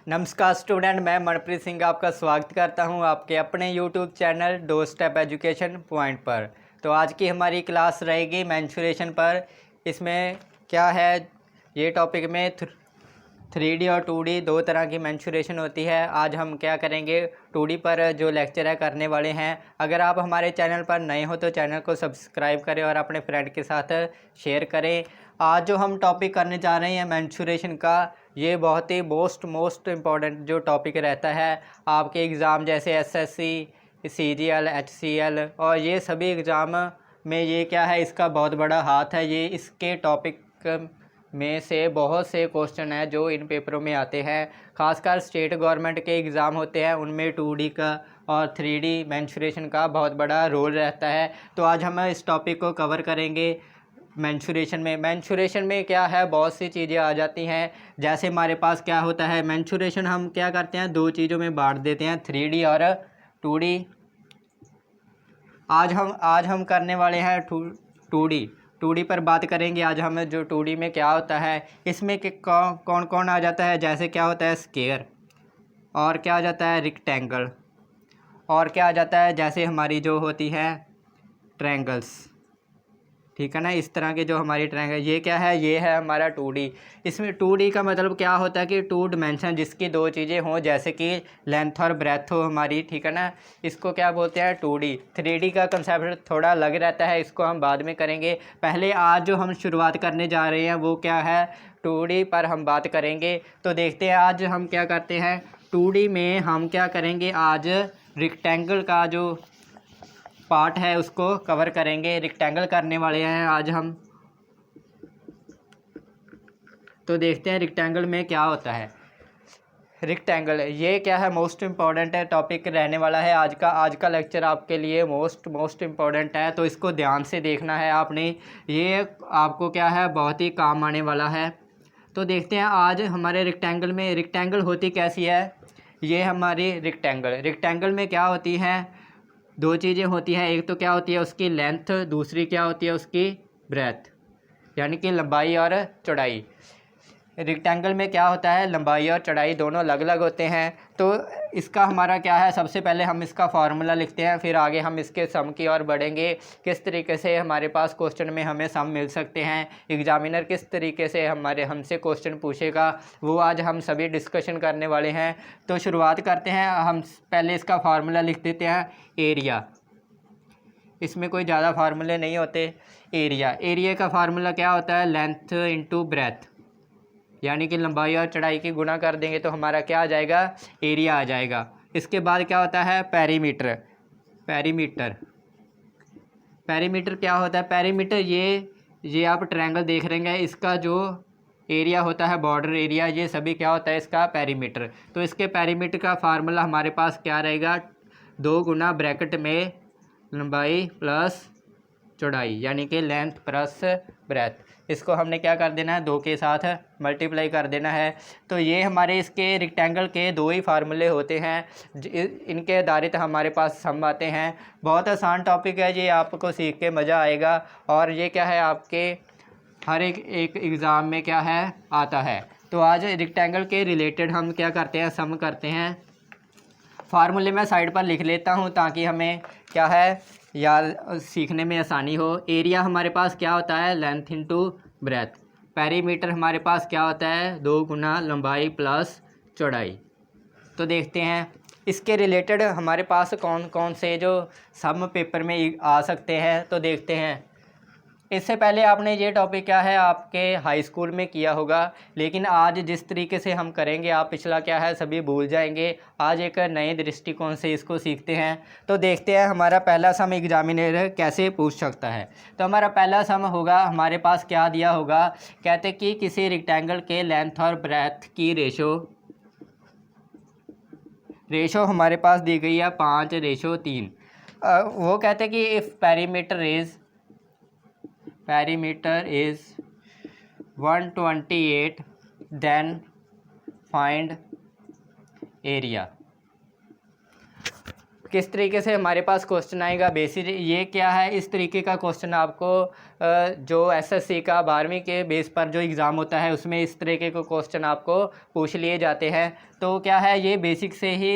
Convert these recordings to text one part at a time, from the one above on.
नमस्कार स्टूडेंट, मैं मनप्रीत सिंह आपका स्वागत करता हूं आपके अपने YouTube channel door step education point पर। तो आज की हमारी क्लास रहेगी मेंस्ट्रुएशन पर। इसमें क्या है, ये टॉपिक में 3D और 2D दो तरह की मेंस्ट्रुएशन होती है। आज हम क्या करेंगे, 2D पर जो लेक्चर है करने वाले हैं। अगर आप हमारे चैनल पर नए हो तो चैनल को सब्सक्राइब करें और अपने फ्रेंड के साथ शेयर करें। आज जो हम टॉपिक करने जा रहे हैं मेंस्ट्रुएशन का, ये बहुत ही मोस्ट इम्पॉर्टेंट जो टॉपिक रहता है आपके एग्ज़ाम, जैसे SSC, CGL, HCL और ये सभी एग्ज़ाम में ये क्या है, इसका बहुत बड़ा हाथ है। ये इसके टॉपिक में से बहुत से क्वेश्चन हैं जो इन पेपरों में आते हैं। खासकर स्टेट गवर्नमेंट के एग्ज़ाम होते हैं, उनमें 2D का और 3D मेंस्ट्रुएशन का बहुत बड़ा रोल रहता है। तो आज हम इस टॉपिक को कवर करेंगे। मेंस्ट्रुएशन में क्या है, बहुत सी चीज़ें आ जाती हैं। जैसे हमारे पास क्या होता है, मेंस्ट्रुएशन हम क्या करते हैं, दो चीज़ों में बांट देते हैं, 3D और 2D। आज हम करने वाले हैं 2D पर बात करेंगे। आज हम जो 2D में क्या होता है, इसमें कौन कौन आ जाता है। जैसे क्या होता है स्क्वायर, और क्या आ जाता है रेक्टेंगल, और क्या आ जाता है जैसे हमारी जो होती है ट्रायंगल्स, ठीक है ना। इस तरह के जो हमारी ट्रायंगल, ये क्या है, ये है हमारा 2D। इसमें 2D का मतलब क्या होता है कि 2 डिमेंशन, जिसकी दो चीज़ें हों, जैसे कि लेंथ और ब्रेथ हो हमारी, ठीक है ना। इसको क्या बोलते हैं 2D। 3D का कंसेप्ट थोड़ा अलग रहता है, इसको हम बाद में करेंगे। पहले आज जो हम शुरुआत करने जा रहे हैं वो क्या है, 2D पर हम बात करेंगे। तो देखते हैं आज हम क्या करते हैं। 2D में हम क्या करेंगे, आज रेक्टेंगल का जो पार्ट है उसको कवर करेंगे। रेक्टेंगल करने वाले हैं आज हम। तो देखते हैं रेक्टेंगल में क्या होता है। रेक्टेंगल ये क्या है, मोस्ट इम्पॉर्टेंट है टॉपिक रहने वाला है आज का लेक्चर आपके लिए मोस्ट इम्पॉर्टेंट है। तो इसको ध्यान से देखना है आपने, ये आपको क्या है, बहुत ही काम आने वाला है। तो देखते हैं आज हमारे रेक्टेंगल में, रेक्टेंगल होती कैसी है। ये हमारी रेक्टेंगल में क्या होती है, दो चीज़ें होती हैं। एक तो क्या होती है उसकी लेंथ, दूसरी क्या होती है उसकी ब्रेथ, यानी कि लंबाई और चौड़ाई। रेक्टेंगल में क्या होता है, लंबाई और चौड़ाई दोनों अलग अलग होते हैं। तो इसका हमारा क्या है, सबसे पहले हम इसका फार्मूला लिखते हैं, फिर आगे हम इसके सम की ओर बढ़ेंगे। किस तरीके से हमारे पास क्वेश्चन में हमें सम मिल सकते हैं, एग्जामिनर किस तरीके से हमसे क्वेश्चन पूछेगा, वो आज हम सभी डिस्कशन करने वाले हैं। तो शुरुआत करते हैं। हम पहले इसका फार्मूला लिख देते हैं, एरिया। इसमें कोई ज़्यादा फार्मूले नहीं होते। एरिया का फार्मूला क्या होता है, लेंथ इंटू ब्रेथ, यानी कि लंबाई और चौड़ाई की गुणा कर देंगे तो हमारा क्या आ जाएगा, एरिया आ जाएगा। इसके बाद क्या होता है, पेरीमीटर क्या होता है, पेरीमीटर ये आप ट्रायंगल देख रहे हैं, इसका जो एरिया होता है, बॉर्डर एरिया, ये सभी क्या होता है इसका पेरीमीटर। तो इसके पेरीमीटर का फार्मूला हमारे पास क्या रहेगा, 2 गुना ब्रैकेट में लंबाई प्लस चौड़ाई, यानी कि लेंथ प्लस ब्रेथ। इसको हमने क्या कर देना है, 2 के साथ मल्टीप्लाई कर देना है। तो ये हमारे इसके रेक्टेंगल के दो ही फार्मूले होते हैं, इनके आधारित हमारे पास सम आते हैं। बहुत आसान टॉपिक है ये, आपको सीख के मज़ा आएगा। और ये क्या है, आपके हर एक एग्ज़ाम में क्या है, आता है। तो आज रेक्टेंगल के रिलेटेड हम क्या करते हैं, सम करते हैं। फार्मूले मैं साइड पर लिख लेता हूँ ताकि हमें क्या है, याद सीखने में आसानी हो। एरिया हमारे पास क्या होता है, लेंथ इंटू ब्रेथ। पेरीमीटर हमारे पास क्या होता है, 2 गुना लंबाई प्लस चौड़ाई। तो देखते हैं इसके रिलेटेड हमारे पास कौन कौन से जो सम पेपर में आ सकते हैं। तो देखते हैं। इससे पहले आपने ये टॉपिक क्या है, आपके हाई स्कूल में किया होगा, लेकिन आज जिस तरीके से हम करेंगे आप पिछला क्या है सभी भूल जाएंगे। आज एक नए दृष्टिकोण से इसको सीखते हैं। तो देखते हैं हमारा पहला सम एग्जामिनर कैसे पूछ सकता है। तो हमारा पहला सम होगा, हमारे पाते क्या दिया होगा, कहते कि किसी रेक्टेंगल के लेंथ और ब्रेथ की रेशो हमारे पास दी गई है 5:3। वो कहते कि if perimeter is 128, then find area। किस तरीके से हमारे पास क्वेश्चन आएगा बेसिक ये क्या है, इस तरीके का क्वेश्चन आपको जो एसएससी का 12वीं के बेस पर जो एग्ज़ाम होता है उसमें इस तरीके के क्वेश्चन आपको पूछ लिए जाते हैं। तो क्या है, ये बेसिक से ही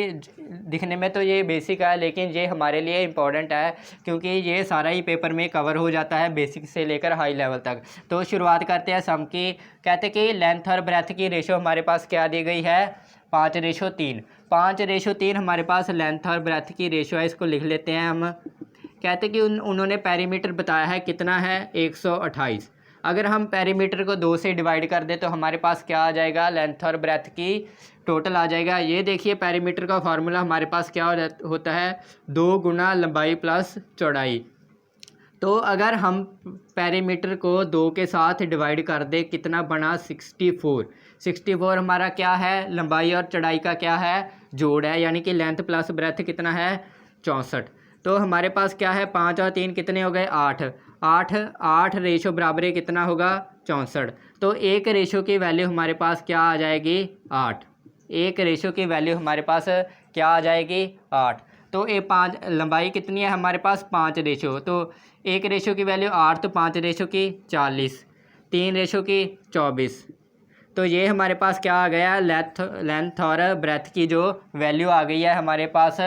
दिखने में तो ये बेसिक है, लेकिन ये हमारे लिए इम्पॉर्टेंट है क्योंकि ये सारा ही पेपर में कवर हो जाता है बेसिक से लेकर हाई लेवल तक। तो शुरुआत करते हैं सम की। कहते कि लेंथ और ब्रेथ की रेशो हमारे पास क्या दी गई है, 5:3। 5:3 हमारे पास लेंथ और ब्रेथ की रेशो है, इसको लिख लेते हैं हम। कहते कि उन्होंने पेरीमीटर बताया है कितना है, 128। अगर हम पेरीमीटर को 2 से डिवाइड कर दें तो हमारे पास क्या आ जाएगा, लेंथ और ब्रेथ की टोटल आ जाएगा। ये देखिए पेरीमीटर का फार्मूला हमारे पास क्या होता है, 2 गुना लंबाई प्लस चौड़ाई। तो अगर हम पेरीमीटर को 2 के साथ डिवाइड कर दें कितना बना, 64। 64 हमारा क्या है, लंबाई और चौड़ाई का क्या है, जोड़ है, यानी कि लेंथ प्लस ब्रेथ कितना है, 64। तो हमारे पास क्या है, 5 और 3 कितने हो गए, 8। 8 रेशो बराबर है कितना होगा, 64। तो एक रेशो की वैल्यू हमारे पास क्या आ जाएगी, 8। एक रेशो की वैल्यू हमारे पास क्या आ जाएगी, 8। तो ये 5 लंबाई कितनी है हमारे पास, 5 रेशो। तो एक रेशो की वैल्यू 8, तो 5 रेशो की 40, 3 रेशो की 24। तो ये हमारे पास क्या आ गया, लेंथ और ब्रेथ की जो वैल्यू आ गई है हमारे पास।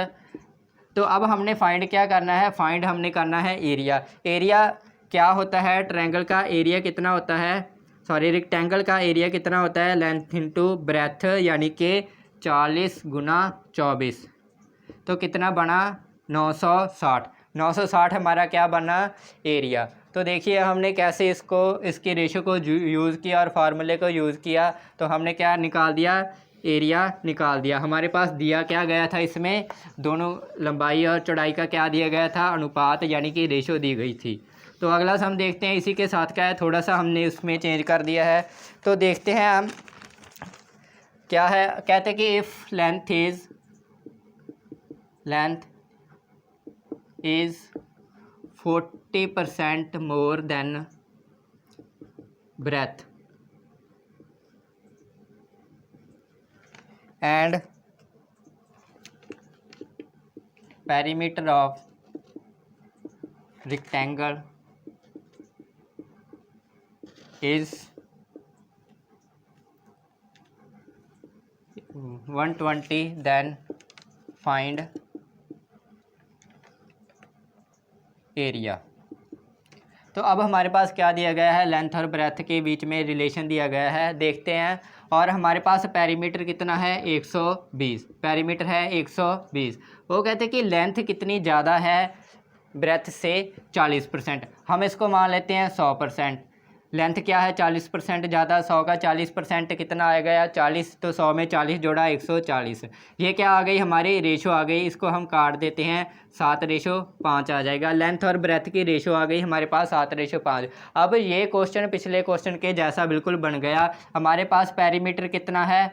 तो अब हमने फाइंड क्या करना है, फाइंड हमने करना है एरिया। एरिया क्या होता है, ट्रायंगल का एरिया कितना होता है, सॉरी रेक्टेंगल का एरिया कितना होता है, लेंथ इंटू ब्रेथ, यानी कि 40 गुना 24। तो कितना बना, 960। 960 हमारा क्या बना, एरिया। तो देखिए हमने कैसे इसकी रेशो को यूज़ किया और फार्मूले को यूज़ किया। तो हमने क्या निकाल दिया, एरिया निकाल दिया। हमारे पास दिया क्या गया था, इसमें दोनों लंबाई और चौड़ाई का क्या दिया गया था, अनुपात, यानी कि रेशो दी गई थी। तो अगला हम देखते हैं इसी के साथ क्या है, थोड़ा सा हमने उसमें चेंज कर दिया है। तो देखते हैं हम क्या है, कहते हैं कि if length is 40% more than breadth and perimeter of rectangle is 120, then find area. तो अब हमारे पास क्या दिया गया है, लेंथ और ब्रेथ के बीच में रिलेशन दिया गया है, देखते हैं। और हमारे पास पेरीमीटर कितना है, 120। पेरीमीटर है 120। वो कहते हैं कि लेंथ कितनी ज़्यादा है ब्रेथ से, 40%। हम इसको मान लेते हैं 100%। लेंथ क्या है, 40% ज़्यादा। 100 का 40% कितना आएगा, 40। तो 100 में 40 जोड़ा 140। ये क्या आ गई, हमारी रेशो आ गई। इसको हम काट देते हैं, 7:5 आ जाएगा। लेंथ और ब्रेथ की रेशो आ गई हमारे पास 7:5। अब ये क्वेश्चन पिछले क्वेश्चन के जैसा बिल्कुल बन गया। हमारे पास पेरीमीटर कितना है,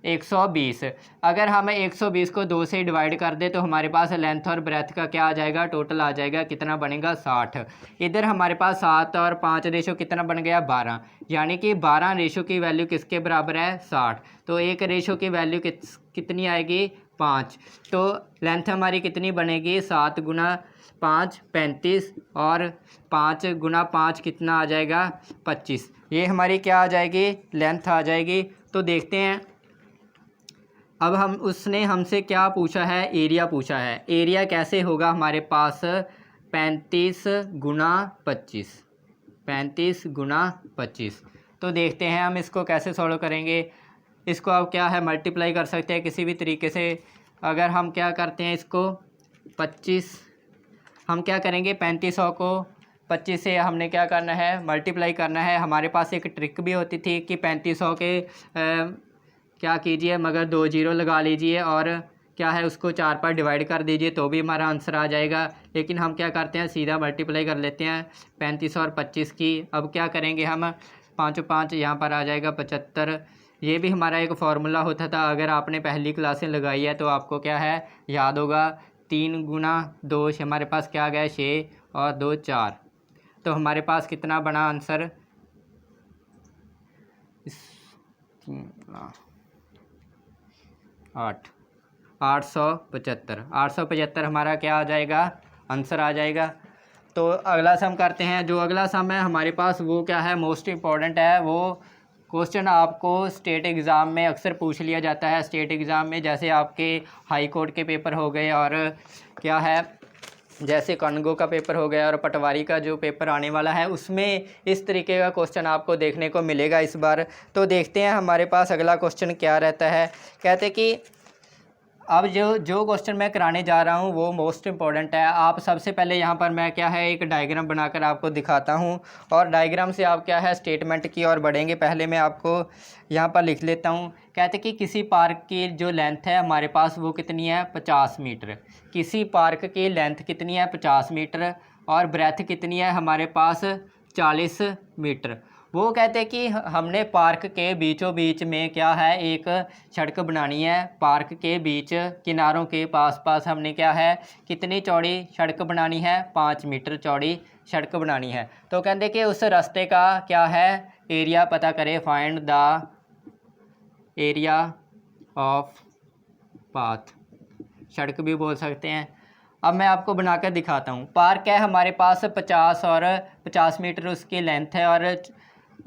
120। अगर हम 120 को 2 से डिवाइड कर दे तो हमारे पास लेंथ और ब्रेथ का क्या आ जाएगा, टोटल आ जाएगा, कितना बनेगा, 60। इधर हमारे पास 7 और 5 रेशो कितना बन गया, 12। यानी कि 12 रेशो की वैल्यू किसके बराबर है, 60। तो एक रेशो की वैल्यू कितनी आएगी, 5। तो लेंथ हमारी कितनी बनेगी, 7 गुना 5 35, और 5 गुना 5 कितना आ जाएगा, 25। ये हमारी क्या आ जाएगी, लेंथ आ जाएगी। तो देखते हैं अब उसने हमसे क्या पूछा है, एरिया पूछा है। एरिया कैसे होगा हमारे पास, 35 गुना 25। 35 गुना 25। तो देखते हैं हम इसको कैसे सॉल्व करेंगे। इसको अब क्या है, मल्टीप्लाई कर सकते हैं किसी भी तरीके से। अगर हम क्या करते हैं, इसको 25 हम क्या करेंगे, 3500 को 25 से हमने क्या करना है, मल्टीप्लाई करना है। हमारे पास एक ट्रिक भी होती थी कि 3500 के क्या कीजिए, मगर 2 जीरो लगा लीजिए और क्या है, उसको 4 पर डिवाइड कर दीजिए तो भी हमारा आंसर आ जाएगा। लेकिन हम क्या करते हैं, सीधा मल्टीप्लाई कर लेते हैं 35 और 25 की। अब क्या करेंगे हम, 5 और 5 यहाँ पर आ जाएगा 75। ये भी हमारा एक फार्मूला होता था, अगर आपने पहली क्लासें लगाई है तो आपको क्या है, याद होगा। 3 गुना 2 हमारे पास क्या आ गया, 6, और 2 4। तो हमारे पास कितना बना आंसर, 8। 875। 875 हमारा क्या आ जाएगा, आंसर आ जाएगा। तो अगला सम करते हैं। जो अगला सम है हमारे पास वो क्या है, मोस्ट इम्पॉर्टेंट है। वो क्वेश्चन आपको स्टेट एग्ज़ाम में अक्सर पूछ लिया जाता है। स्टेट एग्ज़ाम में जैसे आपके हाई कोर्ट के पेपर हो गए और क्या है, जैसे कानूगो का पेपर हो गया और पटवारी का जो पेपर आने वाला है, उसमें इस तरीके का क्वेश्चन आपको देखने को मिलेगा इस बार। तो देखते हैं हमारे पास अगला क्वेश्चन क्या रहता है। कहते कि अब जो क्वेश्चन मैं कराने जा रहा हूँ वो मोस्ट इम्पॉर्टेंट है। आप सबसे पहले यहाँ पर मैं क्या है एक डायग्राम बनाकर आपको दिखाता हूँ और डायग्राम से आप क्या है स्टेटमेंट की ओर बढ़ेंगे। पहले मैं आपको यहाँ पर लिख लेता हूँ। कहते कि किसी पार्क की जो लेंथ है हमारे पास वो कितनी है, 50 मीटर। किसी पार्क की लेंथ कितनी है, 50 मीटर, और ब्रेथ कितनी है हमारे पास, 40 मीटर। वो कहते हैं कि हमने पार्क के बीचों बीच में क्या है एक सड़क बनानी है। पार्क के बीच किनारों के पास हमने क्या है कितनी चौड़ी सड़क बनानी है, 5 मीटर चौड़ी सड़क बनानी है। तो कहते हैं कि उस रास्ते का क्या है एरिया पता करें, find the area of path, सड़क भी बोल सकते हैं। अब मैं आपको बनाकर दिखाता हूँ। पार्क है हमारे पास 50 और 50 मीटर उसकी लेंथ है और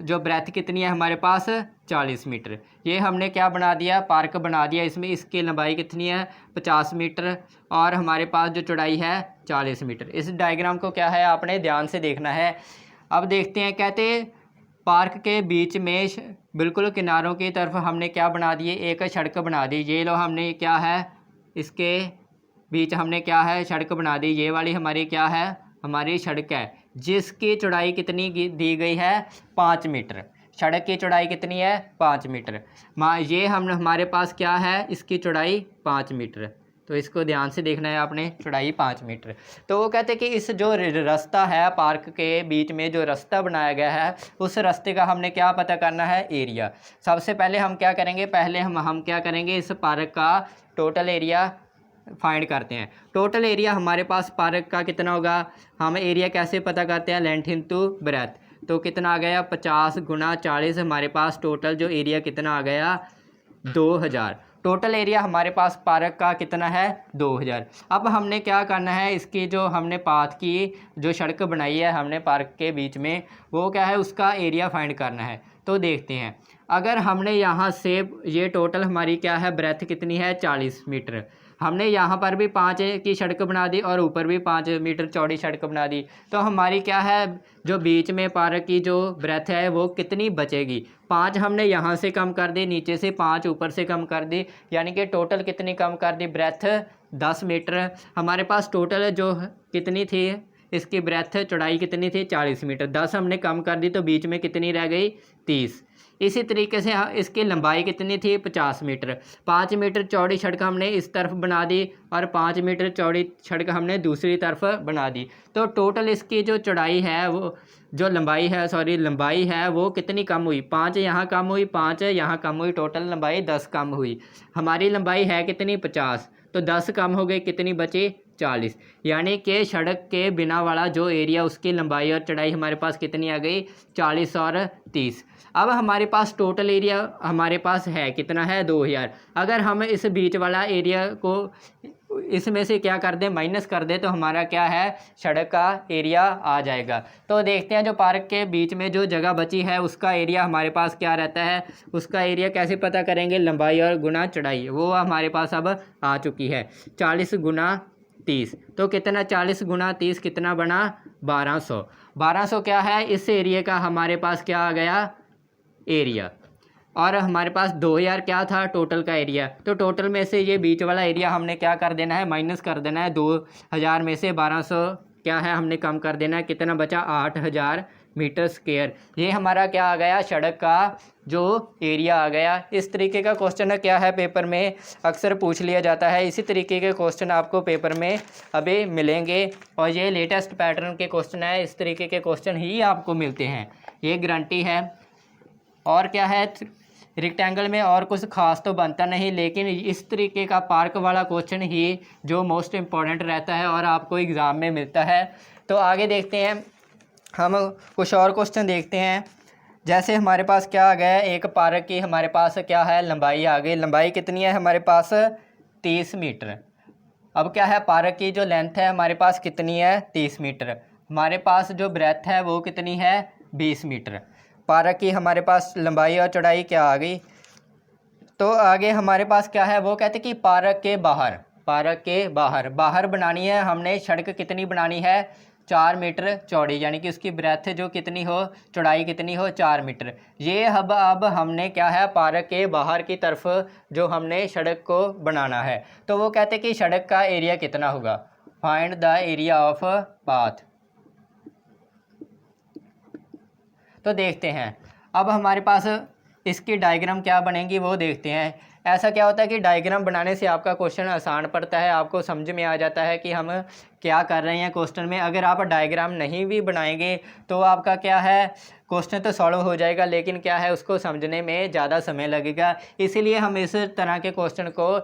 जो ब्रेथ कितनी है हमारे पास, 40 मीटर। ये हमने क्या बना दिया, पार्क बना दिया। इसमें इसकी लंबाई कितनी है, 50 मीटर, और हमारे पास जो चौड़ाई है 40 मीटर। इस डायग्राम को क्या है आपने ध्यान से देखना है। अब देखते हैं। कहते पार्क के बीच में बिल्कुल किनारों की तरफ हमने क्या बना दिए, एक सड़क बना दी। ये लो हमने क्या है इसके बीच हमने क्या है सड़क बना दी। ये वाली हमारी क्या है, हमारी सड़क है जिसकी चौड़ाई कितनी दी गई है, 5 मीटर। सड़क की चौड़ाई कितनी है, 5 मीटर। ये हमारे पास क्या है इसकी चौड़ाई 5 मीटर। तो इसको ध्यान से देखना है आपने, चौड़ाई 5 मीटर। तो वो कहते हैं कि इस जो रास्ता है पार्क के बीच में जो रास्ता बनाया गया है उस रास्ते का हमने क्या पता करना है, एरिया। सबसे पहले हम क्या करेंगे, पहले हम क्या करेंगे इस पार्क का टोटल एरिया फाइंड करते हैं। टोटल एरिया हमारे पास पार्क का कितना होगा, हम एरिया कैसे पता करते हैं, लेंथ इंटू ब्रेथ। तो कितना आ गया, 50 गुना 40, हमारे पास टोटल जो एरिया कितना आ गया, 2000। टोटल एरिया हमारे पास पार्क का कितना है, 2000। अब हमने क्या करना है, इसकी जो हमने पाथ की जो सड़क बनाई है हमने पार्क के बीच में, वो क्या है उसका एरिया फाइंड करना है। तो देखते हैं। अगर हमने यहाँ से ये टोटल हमारी क्या है ब्रेथ कितनी है, 40 मीटर। हमने यहाँ पर भी 5 की सड़क बना दी और ऊपर भी 5 मीटर चौड़ी सड़क बना दी। तो हमारी क्या है जो बीच में पार्क की जो ब्रेथ है वो कितनी बचेगी, 5 हमने यहाँ से कम कर दी, नीचे से 5 ऊपर से कम कर दी, यानी कि टोटल कितनी कम कर दी, ब्रेथ 10 मीटर। हमारे पास टोटल जो कितनी थी इसकी ब्रेथ चौड़ाई कितनी थी, 40 मीटर। 10 हमने कम कर दी तो बीच में कितनी रह गई, 30। इसी तरीके से इसकी लंबाई कितनी थी, 50 मीटर। 5 मीटर चौड़ी सड़क हमने इस तरफ बना दी और 5 मीटर चौड़ी सड़क हमने दूसरी तरफ बना दी। तो टोटल इसकी जो चौड़ाई है वो जो लंबाई है लंबाई है वो कितनी कम हुई, 5 यहाँ कम हुई, 5 यहाँ कम हुई, टोटल लंबाई 10 कम हुई। हमारी लंबाई है कितनी, 50, तो 10 कम हो गई, कितनी बची, 40। यानी कि सड़क के बिना वाला जो एरिया उसकी लंबाई और चौड़ाई हमारे पास कितनी आ गई, 40 और 30। अब हमारे पास टोटल एरिया हमारे पास है कितना है, 2000। अगर हम इस बीच वाला एरिया को इसमें से क्या कर दें, माइनस कर दें, तो हमारा क्या है सड़क का एरिया आ जाएगा। तो देखते हैं जो पार्क के बीच में जो जगह बची है उसका एरिया हमारे पास क्या रहता है, उसका एरिया कैसे पता करेंगे, लंबाई और गुना चौड़ाई, वो हमारे पास अब आ चुकी है, 40 गुना 30। तो कितना, 40 गुना 30 कितना बना, 1200। 1200 क्या है इस एरिया का हमारे पास क्या आ गया एरिया, और हमारे पास 2000 क्या था टोटल का एरिया। तो टोटल में से ये बीच वाला एरिया हमने क्या कर देना है, माइनस कर देना है। 2000 में से 1200 क्या है हमने कम कर देना है, कितना बचा, 8000 मीटर स्क्वायर। ये हमारा क्या आ गया, सड़क का जो एरिया आ गया। इस तरीके का क्वेश्चन क्या है पेपर में अक्सर पूछ लिया जाता है। इसी तरीके के क्वेश्चन आपको पेपर में अभी मिलेंगे और ये लेटेस्ट पैटर्न के क्वेश्चन है, इस तरीके के क्वेश्चन ही आपको मिलते हैं, ये गारंटी है। और क्या है, रेक्टेंगल में और कुछ खास तो बनता नहीं, लेकिन इस तरीके का पार्क वाला क्वेश्चन ही जो मोस्ट इम्पॉर्टेंट रहता है और आपको एग्ज़ाम में मिलता है। तो आगे देखते हैं, हम कुछ और क्वेश्चन देखते हैं। जैसे हमारे पास क्या आ गया, एक पार्क की हमारे पास क्या है लंबाई आ गई। लंबाई कितनी है हमारे पास, 30 मीटर। अब क्या है, पार्क की जो लेंथ है हमारे पास कितनी है, 30 मीटर। हमारे पास जो ब्रेथ है वो कितनी है, 20 मीटर। पार्क की हमारे पास लंबाई और चौड़ाई क्या आ गई। तो आगे हमारे पास क्या है, वो कहते हैं कि पार्क के बाहर बनानी है हमने सड़क, कितनी बनानी है, 4 मीटर चौड़ी, यानी कि उसकी ब्रेथ जो कितनी हो, चौड़ाई कितनी हो, 4 मीटर। ये अब हमने क्या है, पार्क के बाहर की तरफ जो हमने सड़क को बनाना है। तो वो कहते हैं कि सड़क का एरिया कितना होगा, find the area of path. तो देखते हैं अब हमारे पास इसकी डायग्राम क्या बनेगी वो देखते हैं। ऐसा क्या होता है कि डायग्राम बनाने से आपका क्वेश्चन आसान पड़ता है, आपको समझ में आ जाता है कि हम क्या कर रहे हैं क्वेश्चन में। अगर आप डायग्राम नहीं भी बनाएंगे तो आपका क्या है, क्वेश्चन तो सॉल्व हो जाएगा, लेकिन क्या है, उसको समझने में ज़्यादा समय लगेगा। इसीलिए हम इस तरह के क्वेश्चन को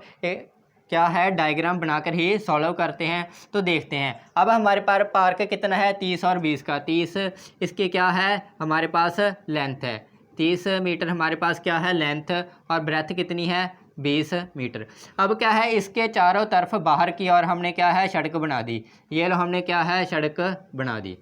क्या है, डायग्राम बनाकर ही सॉल्व करते हैं। तो देखते हैं अब हमारे पास पार्क कितना है, 30 और 20 का। 30 इसके क्या है, हमारे पास लेंथ है, 30 मीटर हमारे पास क्या है लेंथ, और ब्रेथ कितनी है, 20 मीटर। अब क्या है, इसके चारों तरफ बाहर की ओर हमने क्या है, सड़क बना दी। ये लो हमने क्या है, सड़क बना दी,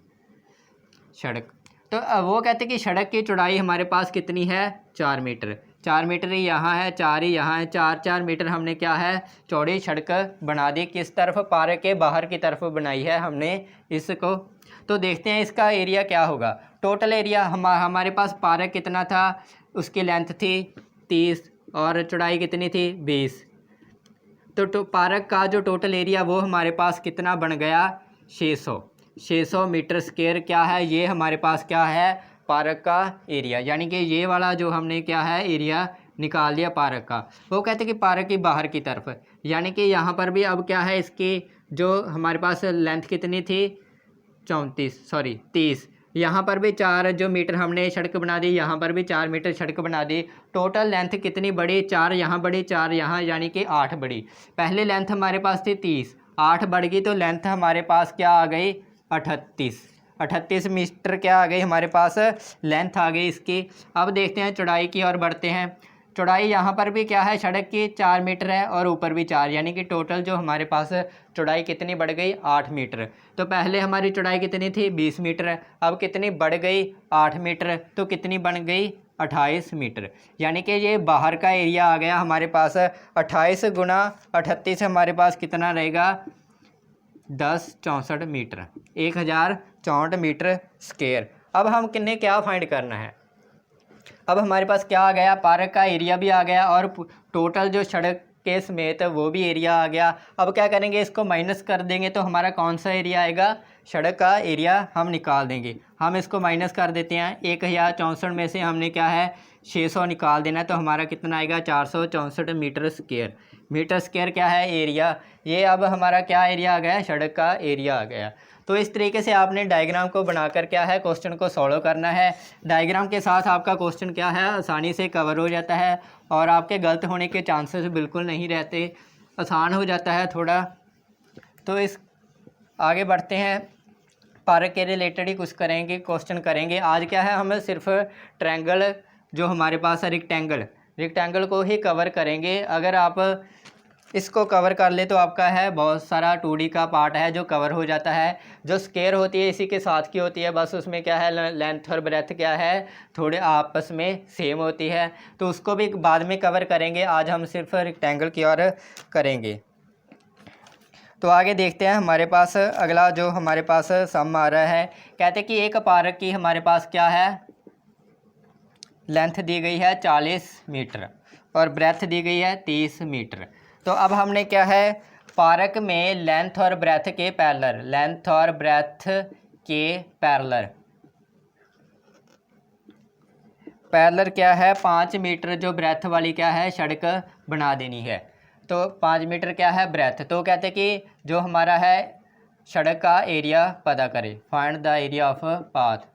सड़क। तो वो कहते हैं कि सड़क की चौड़ाई हमारे पास कितनी है, 4 मीटर। 4 मीटर ही यहाँ है, 4 ही यहाँ है, 4 मीटर हमने क्या है, चौड़ी सड़क बना दी। किस तरफ, पार्क के बाहर की तरफ बनाई है हमने इसको। तो देखते हैं इसका एरिया क्या होगा। टोटल एरिया हमारे पास पार्क कितना था, उसकी लेंथ थी 30 और चौड़ाई कितनी थी, 20। तो पार्क का जो टोटल एरिया वो हमारे पास कितना बन गया, 600 मीटर स्क्वायर क्या है, ये हमारे पास क्या है, पार्क का एरिया। यानी कि ये वाला जो हमने क्या है, एरिया निकाल दिया पार्क का। वो कहते हैं कि पार्क की बाहर की तरफ, यानी कि यहाँ पर भी अब क्या है, इसकी जो हमारे पास लेंथ कितनी थी, 30। यहाँ पर भी 4 जो मीटर हमने सड़क बना दी, यहाँ पर भी 4 मीटर सड़क बना दी। टोटल लेंथ कितनी बढ़ी, 4 यहाँ बढ़ी, 4 यहाँ, यानी कि 8 बढ़ी। पहले लेंथ हमारे पास थी 30, 8 बढ़ गई, तो लेंथ हमारे पास क्या आ गई, 38 मीटर क्या आ गई हमारे पास, लेंथ आ गई इसकी। अब देखते हैं चौड़ाई की ओर बढ़ते हैं। चौड़ाई यहाँ पर भी क्या है, सड़क की 4 मीटर है और ऊपर भी 4, यानी कि टोटल जो हमारे पास चौड़ाई कितनी बढ़ गई, 8 मीटर। तो पहले हमारी चौड़ाई कितनी थी, 20 मीटर, अब कितनी बढ़ गई, 8 मीटर, तो कितनी बन गई, 28 मीटर। यानी कि ये बाहर का एरिया आ गया हमारे पास। 28 गुना 38 हमारे पास कितना रहेगा, 1064 मीटर, 1064 मीटर स्क्वायर। अब हम किन्ने क्या फाइंड करना है, अब हमारे पास क्या आ गया, पार्क का एरिया भी आ गया और टोटल जो सड़क के समेत वो भी एरिया आ गया। अब क्या करेंगे, इसको माइनस कर देंगे तो हमारा कौन सा एरिया आएगा, सड़क का एरिया हम निकाल देंगे। हम इसको माइनस कर देते हैं, 1064 में से हमने क्या है, 600 निकाल देना है, तो हमारा कितना आएगा, 464 मीटर स्क्वायर। मीटर स्क्वायर क्या है, एरिया। ये अब हमारा क्या एरिया आ गया, सड़क का एरिया आ गया। तो इस तरीके से आपने डायग्राम को बनाकर क्या है, क्वेश्चन को सॉल्व करना है। डायग्राम के साथ आपका क्वेश्चन क्या है, आसानी से कवर हो जाता है और आपके गलत होने के चांसेस बिल्कुल नहीं रहते, आसान हो जाता है थोड़ा। तो इस आगे बढ़ते हैं, पार्क के रिलेटेड ही कुछ करेंगे, क्वेश्चन करेंगे आज। क्या है, हम सिर्फ ट्रायंगल जो हमारे पास है, रेक्टेंगल को ही कवर करेंगे। अगर आप इसको कवर कर ले तो आपका है बहुत सारा 2D का पार्ट है जो कवर हो जाता है। जो स्क्वायर होती है इसी के साथ की होती है, बस उसमें क्या है, लेंथ और ब्रेथ क्या है, थोड़े आपस में सेम होती है, तो उसको भी बाद में कवर करेंगे। आज हम सिर्फ रेक्टेंगल की ओर करेंगे। तो आगे देखते हैं, हमारे पास अगला जो हमारे पास सम आ रहा है, कहते हैं कि एक पार्क की हमारे पास क्या है, लेंथ दी गई है 40 मीटर और ब्रेथ दी गई है 30 मीटर। तो अब हमने क्या है, पार्क में लेंथ और ब्रेथ के पैरेलल क्या है, 5 मीटर जो ब्रेथ वाली क्या है, सड़क बना देनी है। तो 5 मीटर क्या है, ब्रेथ। तो कहते हैं कि जो हमारा है सड़क का एरिया पता करें, find the area of path.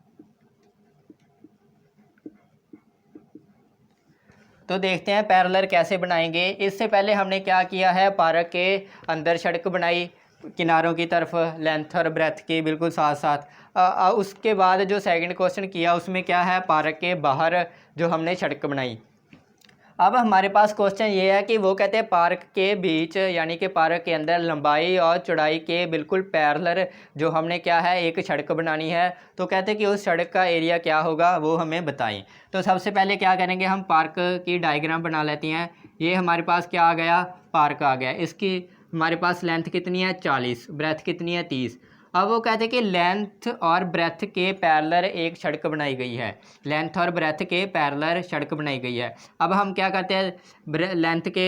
तो देखते हैं पैरेलल कैसे बनाएंगे। इससे पहले हमने क्या किया है, पार्क के अंदर सड़क बनाई, किनारों की तरफ लेंथ और ब्रेथ के बिल्कुल साथ साथ। उसके बाद जो सेकंड क्वेश्चन किया उसमें क्या है, पार्क के बाहर जो हमने सड़क बनाई। अब हमारे पास क्वेश्चन ये है कि वो कहते हैं पार्क के बीच यानी कि पार्क के अंदर लंबाई और चौड़ाई के बिल्कुल पैरेलल जो हमने क्या है एक सड़क बनानी है। तो कहते हैं कि उस सड़क का एरिया क्या होगा वो हमें बताएं। तो सबसे पहले क्या करेंगे, हम पार्क की डायग्राम बना लेते हैं। ये हमारे पास क्या आ गया, पार्क आ गया। इसकी हमारे पास लेंथ कितनी है 40, ब्रेथ कितनी है 30। अब वो कहते हैं कि लेंथ और ब्रेथ के पैरेलल एक सड़क बनाई गई है, लेंथ और ब्रेथ के पैरेलल सड़क बनाई गई है। अब हम क्या करते हैं, लेंथ के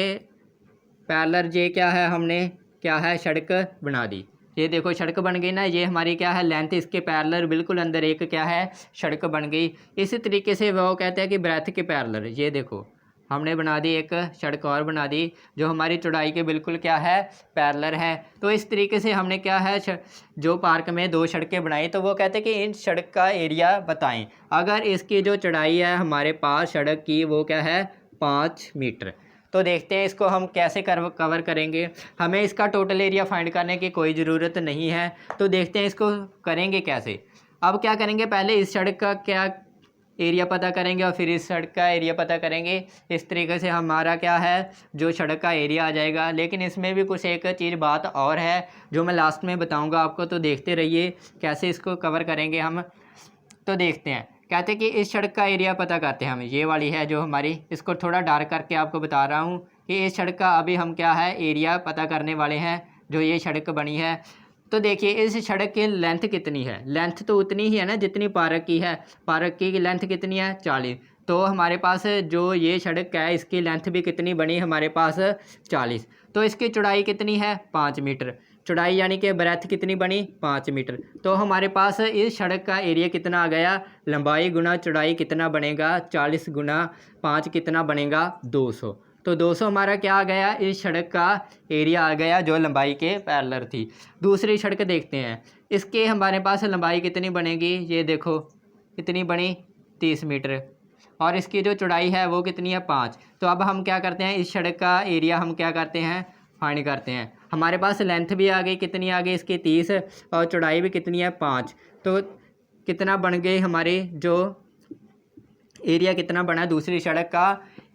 पैरेलल ये क्या है, हमने क्या है सड़क बना दी। ये देखो सड़क बन गई ना, ये हमारी क्या है लेंथ, इसके पैरेलल बिल्कुल अंदर एक क्या है सड़क बन गई। इसी तरीके से वो कहते हैं कि ब्रेथ के पैरेलल, ये देखो हमने बना दी एक सड़क और बना दी जो हमारी चौड़ाई के बिल्कुल क्या है पैरेलल है। तो इस तरीके से हमने क्या है जो पार्क में 2 सड़कें बनाई। तो वो कहते हैं कि इन सड़क का एरिया बताएं। अगर इसकी जो चौड़ाई है हमारे पास सड़क की वो क्या है 5 मीटर। तो देखते हैं इसको हम कैसे कवर करेंगे। हमें इसका टोटल एरिया फाइंड करने की कोई ज़रूरत नहीं है। तो देखते हैं इसको करेंगे कैसे। अब क्या करेंगे, पहले इस सड़क का क्या एरिया पता करेंगे और फिर इस सड़क का एरिया पता करेंगे। इस तरीके से हमारा क्या है जो सड़क का एरिया आ जाएगा। लेकिन इसमें भी कुछ एक चीज़ बात और है जो मैं लास्ट में बताऊंगा आपको। तो देखते रहिए कैसे इसको कवर करेंगे हम। तो देखते हैं, कहते हैं कि इस सड़क का एरिया पता करते हैं हम। ये वाली है जो हमारी, इसको थोड़ा डार्क करके आपको बता रहा हूँ कि इस सड़क का अभी हम क्या है एरिया पता करने वाले हैं जो ये सड़क बनी है। तो देखिए इस सड़क की लेंथ कितनी है, लेंथ तो उतनी ही है ना जितनी पार्क की है। पार्क की लेंथ कितनी है 40। तो हमारे पास जो ये सड़क है इसकी लेंथ भी कितनी बनी हमारे पास 40। तो इसकी चौड़ाई कितनी है 5 मीटर। चौड़ाई यानी कि ब्रेथ कितनी बनी 5 मीटर। तो हमारे पास इस सड़क का एरिया कितना आ गया, लंबाई गुना चौड़ाई कितना बनेगा 40 गुना 5 कितना बनेगा 200। तो 200 हमारा क्या आ गया, इस सड़क का एरिया आ गया जो लंबाई के पैरेलल थी। दूसरी सड़क देखते हैं, इसके हमारे पास लंबाई कितनी बनेगी, ये देखो कितनी बनी 30 मीटर और इसकी जो चौड़ाई है वो कितनी है 5। तो अब हम क्या करते हैं, इस सड़क का एरिया हम क्या करते हैं फाइंड करते हैं। हमारे पास लेंथ भी आ गई, कितनी आ गई इसकी 30 और चौड़ाई भी कितनी है 5। तो कितना बन गई हमारी जो एरिया कितना बना दूसरी सड़क का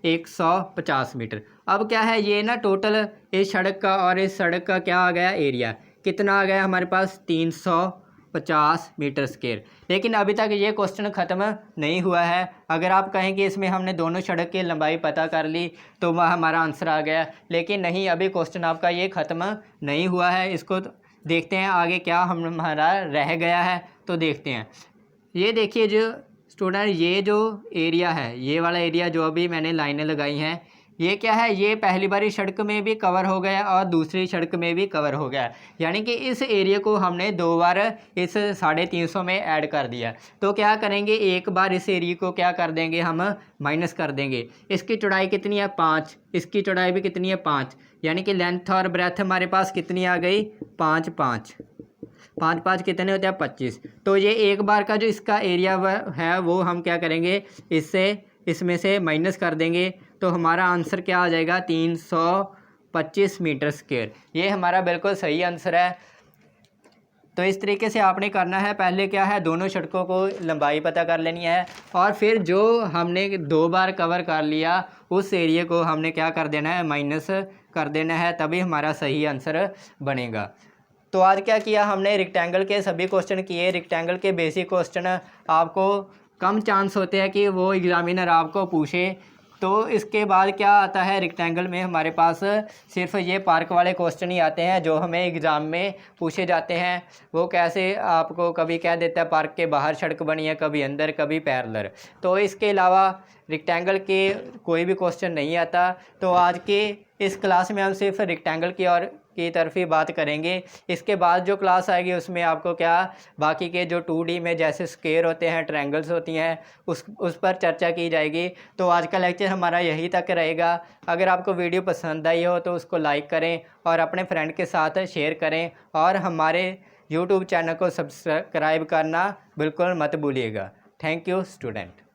150 मीटर। अब क्या है ये ना टोटल इस सड़क का और इस सड़क का क्या आ गया एरिया कितना आ गया हमारे पास 350 मीटर स्क्वायर। लेकिन अभी तक ये क्वेश्चन ख़त्म नहीं हुआ है। अगर आप कहें कि इसमें हमने दोनों सड़क की लंबाई पता कर ली तो वह हमारा आंसर आ गया, लेकिन नहीं, अभी क्वेश्चन आपका ये ख़त्म नहीं हुआ है। इसको देखते हैं आगे क्या हमारा रह गया है। तो देखते हैं, ये देखिए जो स्टूडेंट ये जो एरिया है ये वाला एरिया जो अभी मैंने लाइनें लगाई हैं ये क्या है, ये पहली बारी सड़क में भी कवर हो गया और दूसरी सड़क में भी कवर हो गया। यानी कि इस एरिया को हमने 2 बार इस 350 में ऐड कर दिया। तो क्या करेंगे, एक बार इस एरिया को क्या कर देंगे हम माइनस कर देंगे। इसकी चौड़ाई कितनी है 5, इसकी चौड़ाई भी कितनी है 5, यानी कि लेंथ और ब्रेथ हमारे पास कितनी आ गई 5 5 5 5 कितने होते हैं 25। तो ये एक बार का जो इसका एरिया है वो हम क्या करेंगे इसमें से माइनस कर देंगे। तो हमारा आंसर क्या आ जाएगा 325 मीटर स्क्वायर। ये हमारा बिल्कुल सही आंसर है। तो इस तरीके से आपने करना है, पहले क्या है दोनों सड़कों को लंबाई पता कर लेनी है और फिर जो हमने 2 बार कवर कर लिया उस एरिया को हमने क्या कर देना है माइनस कर देना है, तभी हमारा सही आंसर बनेगा। तो आज क्या किया हमने, रेक्टेंगल के सभी क्वेश्चन किए। रेक्टेंगल के बेसिक क्वेश्चन आपको कम चांस होते हैं कि वो एग्ज़ामिनर आपको पूछे। तो इसके बाद क्या आता है, रेक्टेंगल में हमारे पास सिर्फ ये पार्क वाले क्वेश्चन ही आते हैं जो हमें एग्ज़ाम में पूछे जाते हैं। वो कैसे आपको कभी कह देता है पार्क के बाहर सड़क बनी है, कभी अंदर, कभी पैरेलल। तो इसके अलावा रेक्टेंगल के कोई भी क्वेश्चन नहीं आता। तो आज के इस क्लास में हम सिर्फ रेक्टेंगल की तरफ ही बात करेंगे। इसके बाद जो क्लास आएगी उसमें आपको क्या बाकी के जो 2D में जैसे स्क्वायर होते हैं, ट्रायंगल्स होती हैं, उस पर चर्चा की जाएगी। तो आज का लेक्चर हमारा यही तक रहेगा। अगर आपको वीडियो पसंद आई हो तो उसको लाइक करें और अपने फ्रेंड के साथ शेयर करें और हमारे YouTube चैनल को सब्सक्राइब करना बिल्कुल मत भूलिएगा। Thank you student.